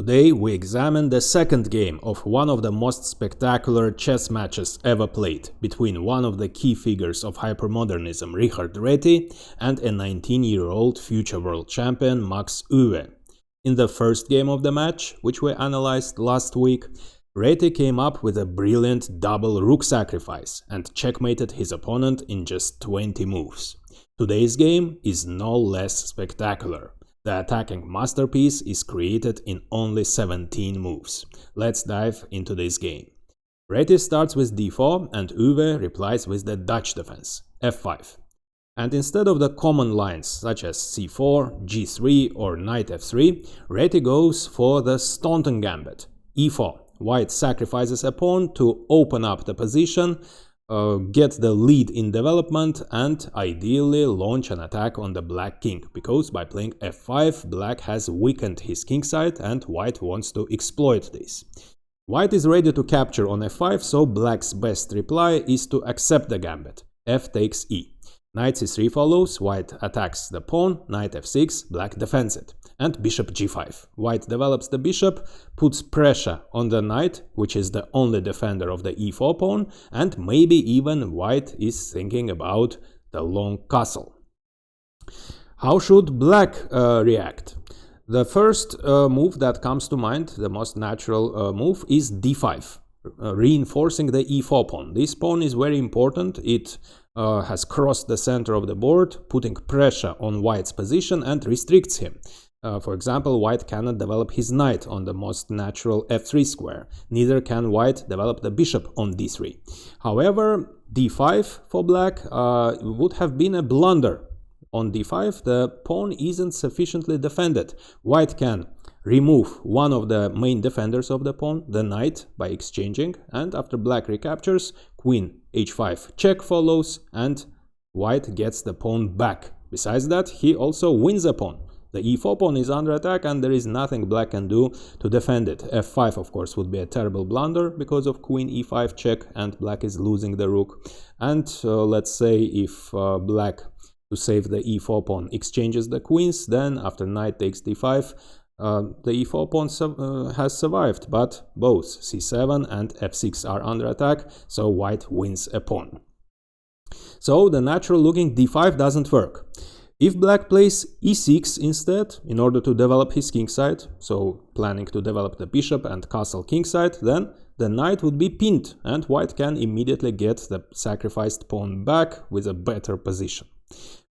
Today we examine the second game of one of the most spectacular chess matches ever played between one of the key figures of hypermodernism, Richard Reti, and a 19-year-old future world champion, Max Euwe. In the first game of the match, which we analyzed last week, Reti came up with a brilliant double rook sacrifice and checkmated his opponent in just 20 moves. Today's game is no less spectacular. The attacking masterpiece is created in only 17 moves. Let's dive into this game. Reti starts with d4 and Euwe replies with the Dutch defense, f5. And instead of the common lines such as c4, g3 or knight f3, Reti goes for the Staunton gambit, e4. White sacrifices a pawn to open up the position, get the lead in development, and ideally launch an attack on the black king, because by playing f5 black has weakened his king side and white wants to exploit this. White is ready to capture on f5, so black's best reply is to accept the gambit. F takes e. Knight c3 follows, white attacks the pawn, knight f6, black defends it. And bishop g5. White develops the bishop, puts pressure on the knight, which is the only defender of the e4 pawn, and maybe even white is thinking about the long castle. How should black react? The first move that comes to mind, the most natural move, is d5, reinforcing the e4 pawn. This pawn is very important. It has crossed the center of the board, putting pressure on white's position and restricts him. For example, white cannot develop his knight on the most natural f3 square. Neither can white develop the bishop on d3. However, d5 for black would have been a blunder. On d5, the pawn isn't sufficiently defended. White can remove one of the main defenders of the pawn, the knight, by exchanging, and after black recaptures, queen h5 check follows, and white gets the pawn back. Besides that, he also wins a pawn. The e4 pawn is under attack and there is nothing black can do to defend it. f5 of course would be a terrible blunder because of queen e5 check and black is losing the rook. And let's say if black, to save the e4 pawn, exchanges the queens, then after knight takes d5, the e4 pawn has survived, but both c7 and f6 are under attack, so white wins a pawn. So the natural looking d5 doesn't work. If black plays e6 instead, in order to develop his kingside, so planning to develop the bishop and castle kingside, then the knight would be pinned and white can immediately get the sacrificed pawn back with a better position.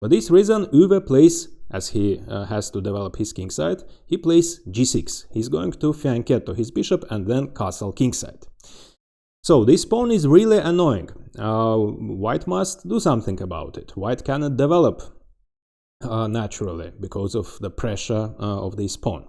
For this reason, Euwe plays, as he has to develop his kingside, he plays g6. He's going to fianchetto his bishop and then castle kingside. So this pawn is really annoying. White must do something about it. White cannot develop naturally because of the pressure of this pawn.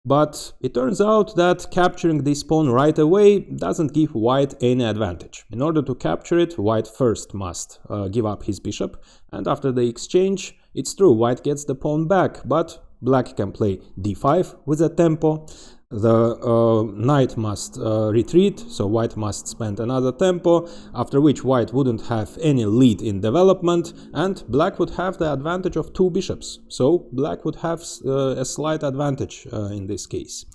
But it turns out that capturing this pawn right away doesn't give white any advantage. In order to capture it, white first must give up his bishop, and after the exchange, it's true, white gets the pawn back, but black can play d5 with a tempo. The knight must retreat, so white must spend another tempo, after which white wouldn't have any lead in development, and black would have the advantage of two bishops. So black would have a slight advantage in this case.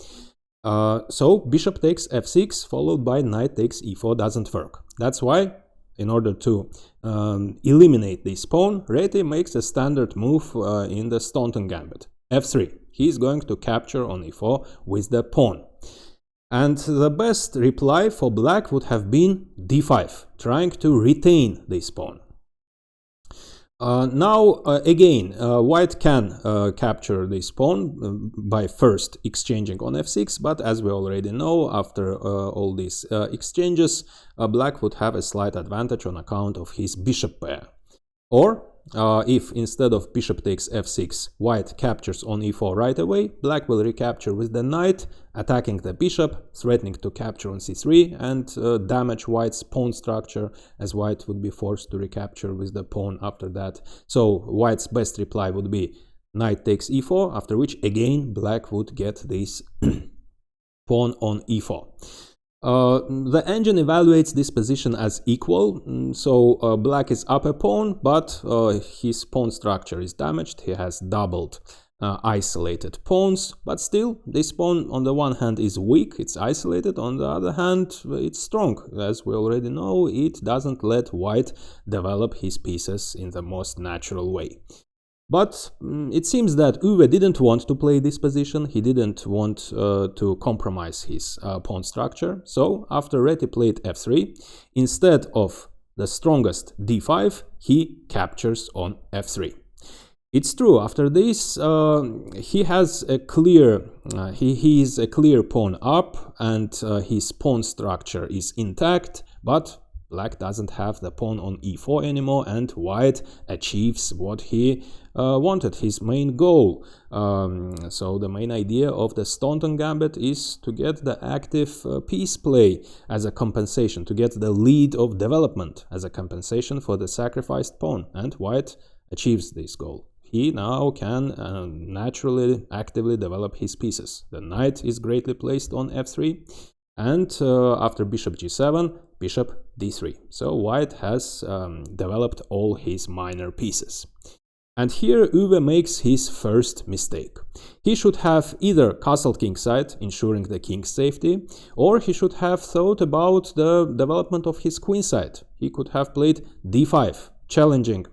So bishop takes f6 followed by knight takes e4 doesn't work. That's why, in order to eliminate this pawn, Reti makes a standard move in the Staunton gambit, f3. He is going to capture on e4 with the pawn. And the best reply for black would have been d5, trying to retain this pawn. Now, again, white can capture this pawn by first exchanging on f6, but as we already know, after all these exchanges, black would have a slight advantage on account of his bishop pair. Or, if instead of bishop takes f6, white captures on e4 right away, black will recapture with the knight, attacking the bishop, threatening to capture on c3 and damage white's pawn structure, as white would be forced to recapture with the pawn after that. So white's best reply would be knight takes e4, after which again black would get this pawn on e4. The engine evaluates this position as equal, so black is up a pawn, but his pawn structure is damaged. He has doubled isolated pawns, but still this pawn on the one hand is weak, it's isolated, on the other hand it's strong. As we already know, it doesn't let white develop his pieces in the most natural way. But it seems that Euwe didn't want to play this position, he didn't want to compromise his pawn structure, so after Reti played f3, instead of the strongest d5, he captures on f3. It's true, after this he has a clear, he is a clear pawn up and his pawn structure is intact, but black doesn't have the pawn on e4 anymore and white achieves what he wanted, his main goal. So the main idea of the Staunton gambit is to get the active piece play as a compensation, to get the lead of development as a compensation for the sacrificed pawn, and white achieves this goal. He now can naturally, actively develop his pieces. The knight is greatly placed on f3, and after bishop g7, bishop d3. So white has developed all his minor pieces. And here Euwe makes his first mistake. He should have either castled kingside, ensuring the king's safety, or he should have thought about the development of his queenside. He could have played d5, challenging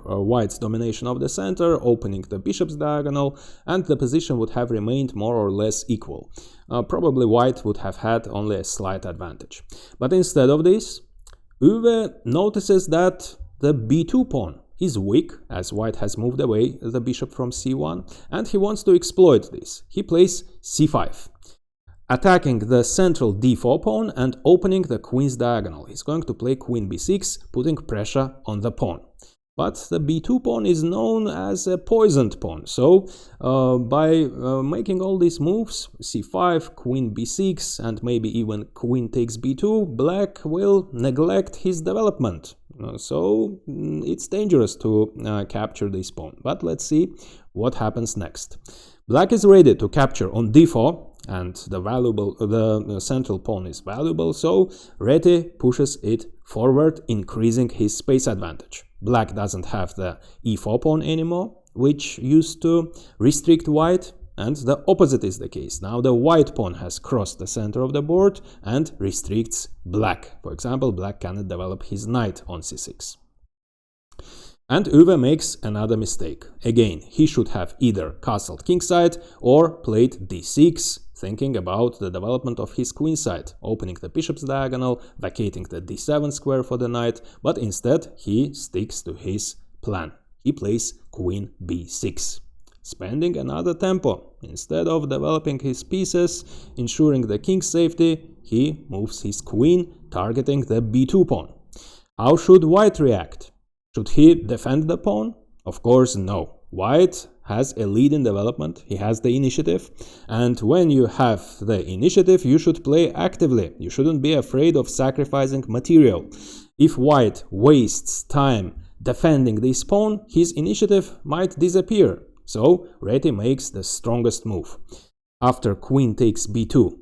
white's domination of the center, opening the bishop's diagonal, and the position would have remained more or less equal. Probably white would have had only a slight advantage. But instead of this, Euwe notices that the b2 pawn is weak, as white has moved away the bishop from c1, and he wants to exploit this. He plays c5. Attacking the central d4 pawn and opening the queen's diagonal. He's going to play queen b6, putting pressure on the pawn. But the b2 pawn is known as a poisoned pawn, so by making all these moves, c5, queen b6, and maybe even queen takes b2, black will neglect his development. So it's dangerous to capture this pawn. But let's see what happens next. Black is ready to capture on d4, and the central pawn is valuable, so Reti pushes it forward, increasing his space advantage. Black doesn't have the e4 pawn anymore, which used to restrict white, and the opposite is the case. Now the white pawn has crossed the center of the board and restricts black. For example, black cannot develop his knight on c6. And Euwe makes another mistake. Again, he should have either castled kingside or played d6, thinking about the development of his queenside, opening the bishop's diagonal, vacating the d7 square for the knight, but instead he sticks to his plan. He plays queen b6, spending another tempo. Instead of developing his pieces, ensuring the king's safety, he moves his queen, targeting the b2 pawn. How should white react? Should he defend the pawn? Of course, no. White has a lead in development, he has the initiative, and when you have the initiative, you should play actively. You shouldn't be afraid of sacrificing material. If white wastes time defending this pawn, his initiative might disappear. So Reti makes the strongest move. After queen takes b2,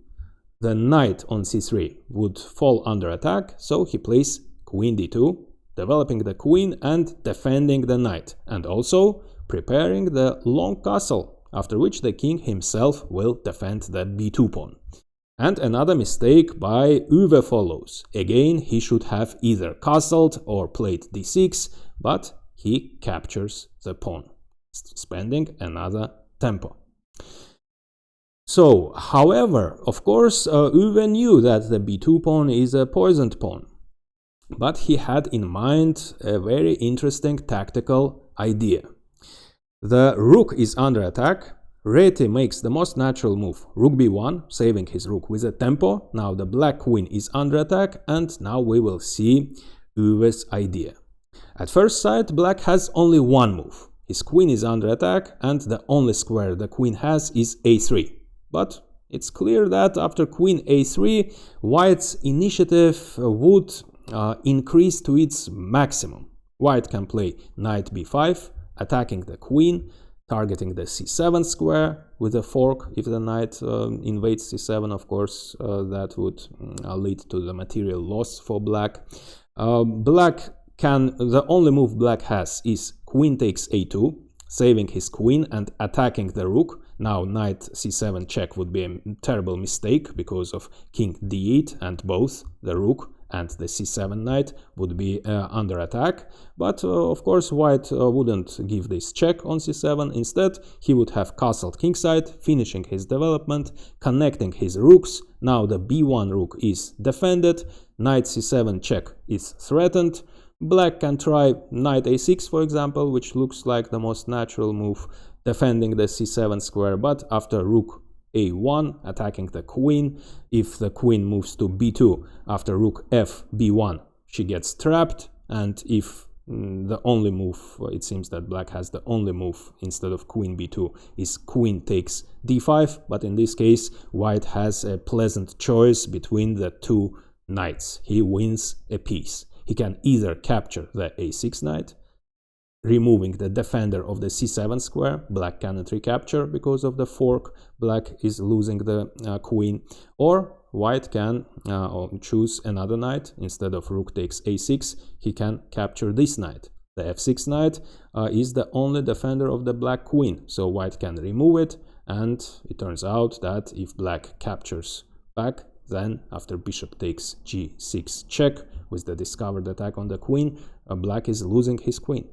the knight on c3 would fall under attack, so he plays queen d2, developing the queen and defending the knight, and also preparing the long castle, after which the king himself will defend the b2 pawn. And another mistake by Euwe follows. Again, he should have either castled or played d6, but he captures the pawn, spending another tempo. So, however, of course, Euwe knew that the b2 pawn is a poisoned pawn, but he had in mind a very interesting tactical idea. The rook is under attack. Reti makes the most natural move, rook b1, saving his rook with a tempo. Now the black queen is under attack, and now we will see Euwe's idea. At first sight, black has only one move. His queen is under attack, and the only square the queen has is a3. But it's clear that after queen a3, white's initiative would increase to its maximum. White can play knight b5, attacking the queen, targeting the c7 square with a fork. If the knight invades c7, of course, that would lead to the material loss for black. The only move black has is queen takes a2, saving his queen and attacking the rook. Now knight c7 check would be a terrible mistake because of king d8, and both the rook and the c7 knight would be under attack. But of course white wouldn't give this check on c7. Instead he would have castled kingside, finishing his development, connecting his rooks. Now the b1 rook is defended, knight c7 check is threatened. Black can try knight a6, for example, which looks like the most natural move, defending the c7 square, but after rook a1 attacking the queen, if the queen moves to b2 after rook f b1, she gets trapped, and if the only move, it seems that black has the only move instead of queen b2 is queen takes d5, but in this case white has a pleasant choice between the two knights. He wins a piece. He can either capture the a6 knight, removing the defender of the c7 square. Black cannot recapture because of the fork. Black is losing the queen. Or white can choose another knight. Instead of rook takes a6, he can capture this knight. The f6 knight is the only defender of the black queen, so white can remove it, and it turns out that if black captures back, then after bishop takes g6 check with the discovered attack on the queen, black is losing his queen.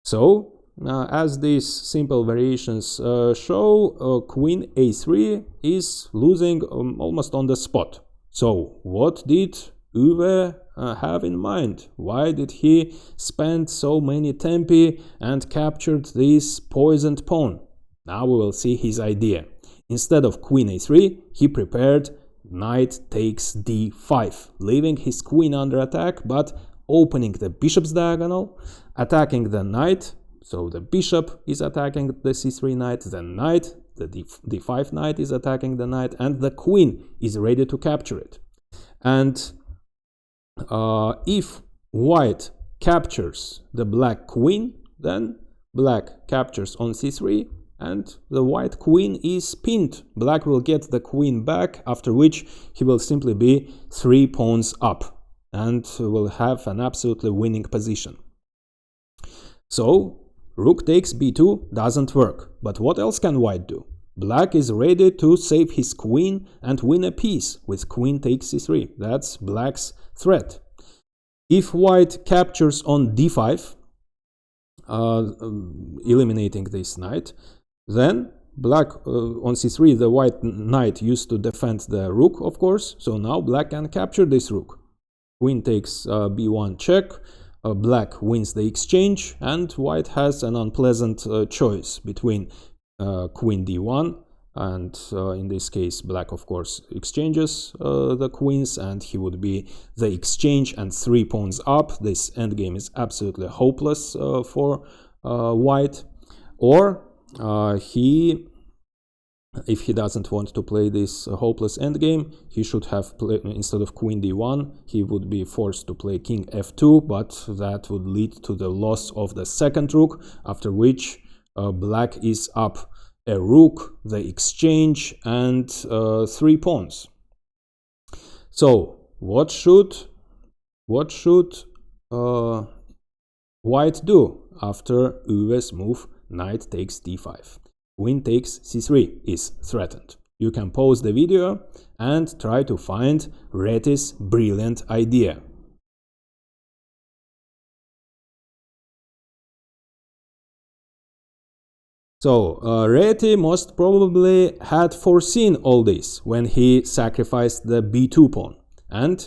So, as these simple variations show, queen a3 is losing almost on the spot. So, what did Euwe have in mind? Why did he spend so many tempi and captured this poisoned pawn? Now we will see his idea. Instead of queen a3, he prepared knight takes d5, leaving his queen under attack, but opening the bishop's diagonal, attacking the knight. So the bishop is attacking the c3 knight, the knight, the d5 knight is attacking the knight, and the queen is ready to capture it. And if white captures the black queen, then black captures on c3, and the white queen is pinned. Black will get the queen back, after which he will simply be 3 pawns up and will have an absolutely winning position. So rook takes b2 doesn't work, but what else can white do? Black is ready to save his queen and win a piece with queen takes c3. That's black's threat. If white captures on d5, eliminating this knight, then black on c3, the white knight used to defend the rook, of course, so now black can capture this rook. Queen takes b1 check, black wins the exchange, and white has an unpleasant choice between queen d1, and in this case black of course exchanges the queens, and he would be the exchange and 3 pawns up. This endgame is absolutely hopeless for white. Or if he doesn't want to play this hopeless endgame, he should have played, instead of queen d1, he would be forced to play king f2, but that would lead to the loss of the second rook, after which black is up a rook, the exchange, and 3 pawns. So what should white do after Euwe's move knight takes d5? Queen takes c3 is threatened. You can pause the video and try to find Reti's brilliant idea. So, Reti most probably had foreseen all this when he sacrificed the b2 pawn. And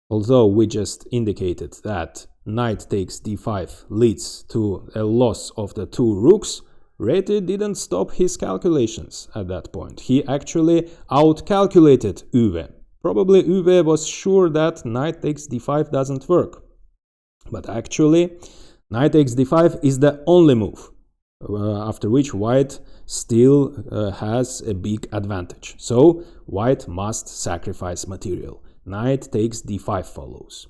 although we just indicated that knight takes d5 leads to a loss of the 2 rooks, Reti didn't stop his calculations at that point. He actually outcalculated Euwe. Probably Euwe was sure that knight takes d5 doesn't work. But actually, knight takes d5 is the only move, after which white still has a big advantage. So white must sacrifice material. Knight takes d5 follows.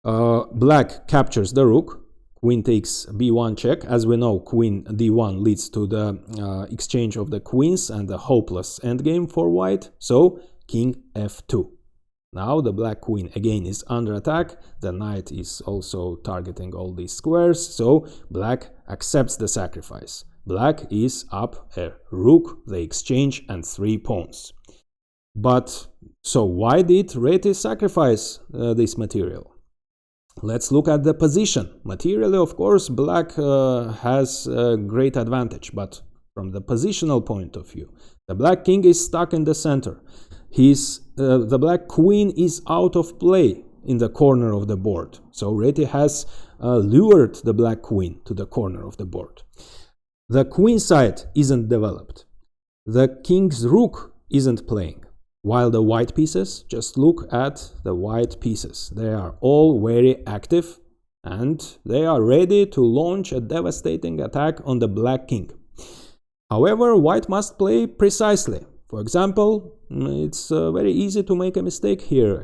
Black captures the rook. Queen takes b1 check. As we know, queen d1 leads to the exchange of the queens and the hopeless endgame for white. So king f2. Now the black queen again is under attack. The knight is also targeting all these squares, so black accepts the sacrifice. Black is up a rook, the exchange, and 3 pawns. But so why did Reti sacrifice this material? Let's look at the position. Materially, of course, black has a great advantage, but from the positional point of view, the black king is stuck in the center. The black queen is out of play in the corner of the board. So Reti has lured the black queen to the corner of the board. The queen side isn't developed. The king's rook isn't playing. While the white pieces, just look at the white pieces. They are all very active and they are ready to launch a devastating attack on the black king. However, white must play precisely. For example, it's very easy to make a mistake here.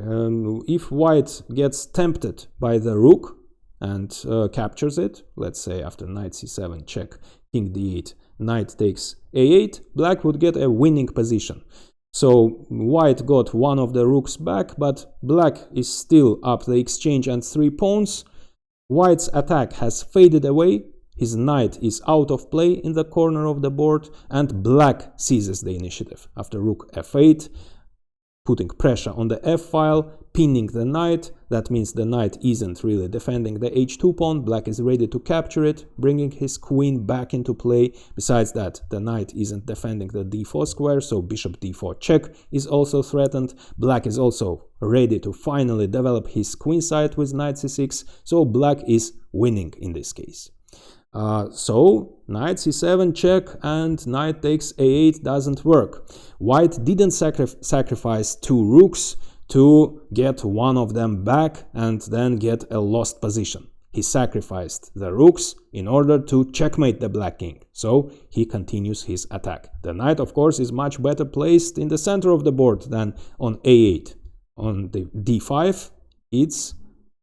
If white gets tempted by the rook and captures it, let's say after knight c7 check, king d8, knight takes a8, black would get a winning position. So white got one of the rooks back, but black is still up the exchange and 3 pawns. White's attack has faded away. His knight is out of play in the corner of the board, and black seizes the initiative after rook f8, putting pressure on the f-file, pinning the knight. That means the knight isn't really defending the h2 pawn. Black is ready to capture it, bringing his queen back into play. Besides that, the knight isn't defending the d4 square, so bishop d4 check is also threatened. Black is also ready to finally develop his queen side with knight c6, so black is winning in this case. So knight c7 check and knight takes a8 doesn't work. White didn't sacrifice 2 rooks to get one of them back and then get a lost position. He sacrificed the rooks in order to checkmate the black king, so he continues his attack. The knight, of course, is much better placed in the center of the board than on a8. On the d5, it's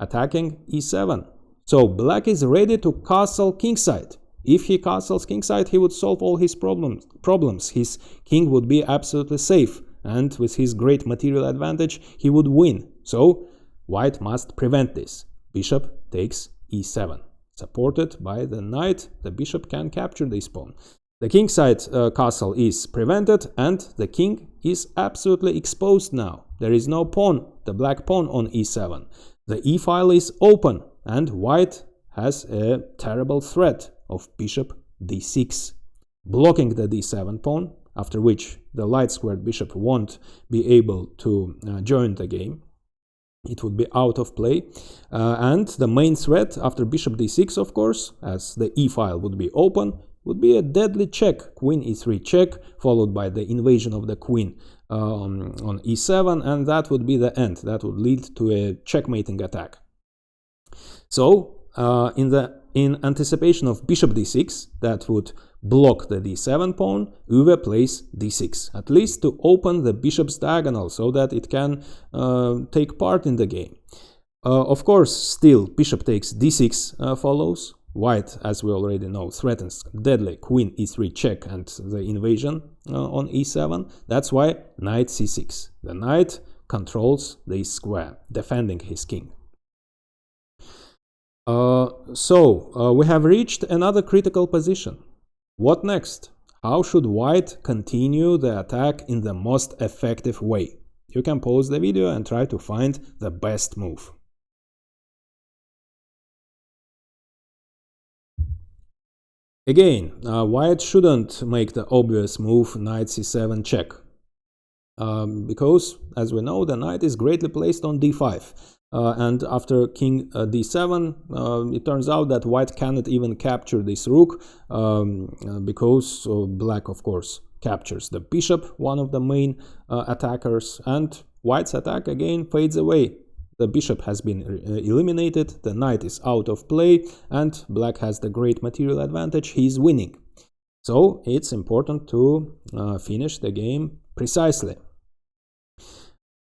attacking e7. So black is ready to castle kingside. If he castles kingside, he would solve all his problems. His king would be absolutely safe, and with his great material advantage, he would win. So white must prevent this. Bishop takes e7. Supported by the knight, the bishop can capture this pawn. The kingside castle is prevented, and the king is absolutely exposed now. There is no pawn, the black pawn on e7. The e-file is open, and white has a terrible threat of bishop d6, blocking the d7 pawn, after which the light-squared bishop won't be able to join the game. It would be out of play. And the main threat after bishop d6, of course, as the e-file would be open, would be a deadly check, queen e3 check, followed by the invasion of the queen on e7, and that would be the end. That would lead to a checkmating attack. So, in anticipation of bishop d6, that would block the d7 pawn, Euwe plays d6, at least to open the bishop's diagonal so that it can take part in the game. Of course, still, bishop takes d6 follows. White, as we already know, threatens deadly queen e3 check and the invasion on e7. That's why knight c6. The knight controls this square, defending his king. We have reached another critical position. What next? How should white continue the attack in the most effective way? You can pause the video and try to find the best move. Again, white shouldn't make the obvious move knight c7 check, because, as we know, the knight is greatly placed on d5. And after king d7, it turns out that white cannot even capture this rook, because black, of course, captures the bishop, one of the main attackers, and white's attack again fades away. The bishop has been eliminated, the knight is out of play, and black has the great material advantage, he is winning. So it's important to finish the game precisely.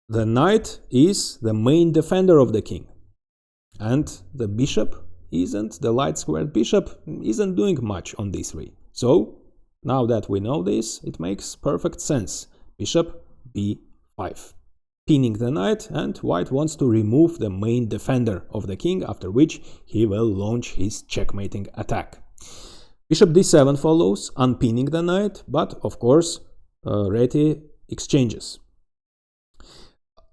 The knight is the main defender of the king, and the bishop isn't, the light-squared bishop isn't doing much on d3. So now that we know this, it makes perfect sense. Bishop b5. pinning the knight, and white wants to remove the main defender of the king, after which he will launch his checkmating attack. Bishop d7 follows, unpinning the knight, but of course Reti exchanges.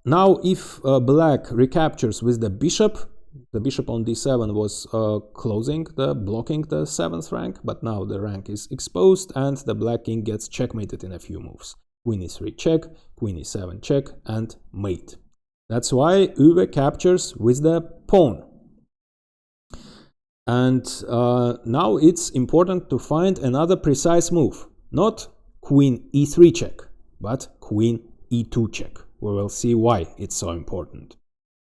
Now if black recaptures with the bishop on d7 was blocking the 7th rank, but now the rank is exposed and the black king gets checkmated in a few moves. Queen e3 check, queen e7 check, and mate. That's why Euwe captures with the pawn. And now it's important to find another precise move. Not queen e3 check, but queen e2 check. We will see why it's so important.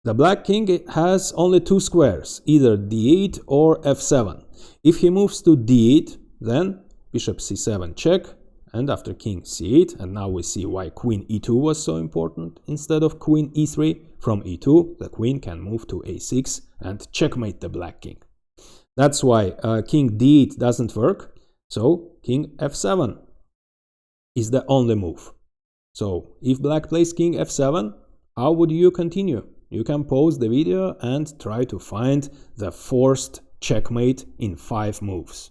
The black king has only two squares, either d8 or f7. If he moves to d8, then bishop c7 check, and after king c8, and now we see why queen e2 was so important instead of queen e3. From e2, the queen can move to a6 and checkmate the black king. That's why king d8 doesn't work, so king f7 is the only move. So if black plays king f7, how would you continue? You can pause the video and try to find the forced checkmate in 5 moves.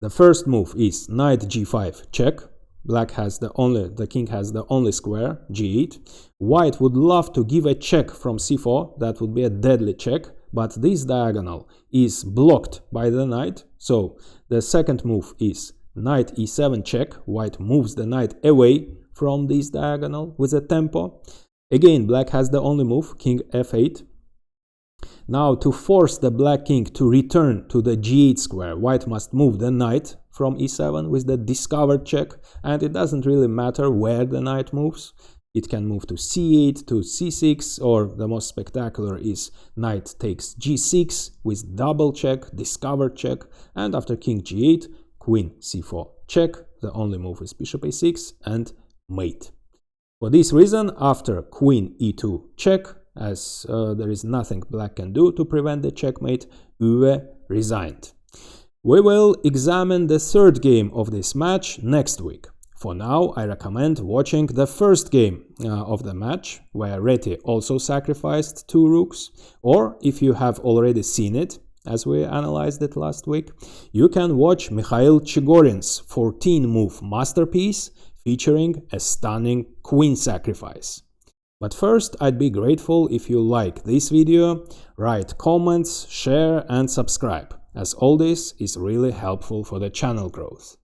The first move is knight g5 check. Black has the king has the only square, g8. White would love to give a check from c4, that would be a deadly check, but this diagonal is blocked by the knight. So the second move is knight e7 check. White moves the knight away from this diagonal with a tempo. Again, black has the only move, king f8. Now to force the black king to return to the g8 square, white must move the knight from e7 with the discovered check, and it doesn't really matter where the knight moves. It can move to c8, to c6, or the most spectacular is knight takes g6 with double check, discovered check, and after king g8, queen c4 check. The only move is bishop a6 and mate. For this reason, after queen e2 check, as there is nothing black can do to prevent the checkmate, Euwe resigned. We will examine the third game of this match next week. For now, I recommend watching the first game of the match, where Reti also sacrificed 2 rooks, or if you have already seen it, as we analyzed it last week, you can watch Mikhail Chigorin's 14-move masterpiece featuring a stunning queen sacrifice. But first, I'd be grateful if you like this video, write comments, share and subscribe, as all this is really helpful for the channel growth.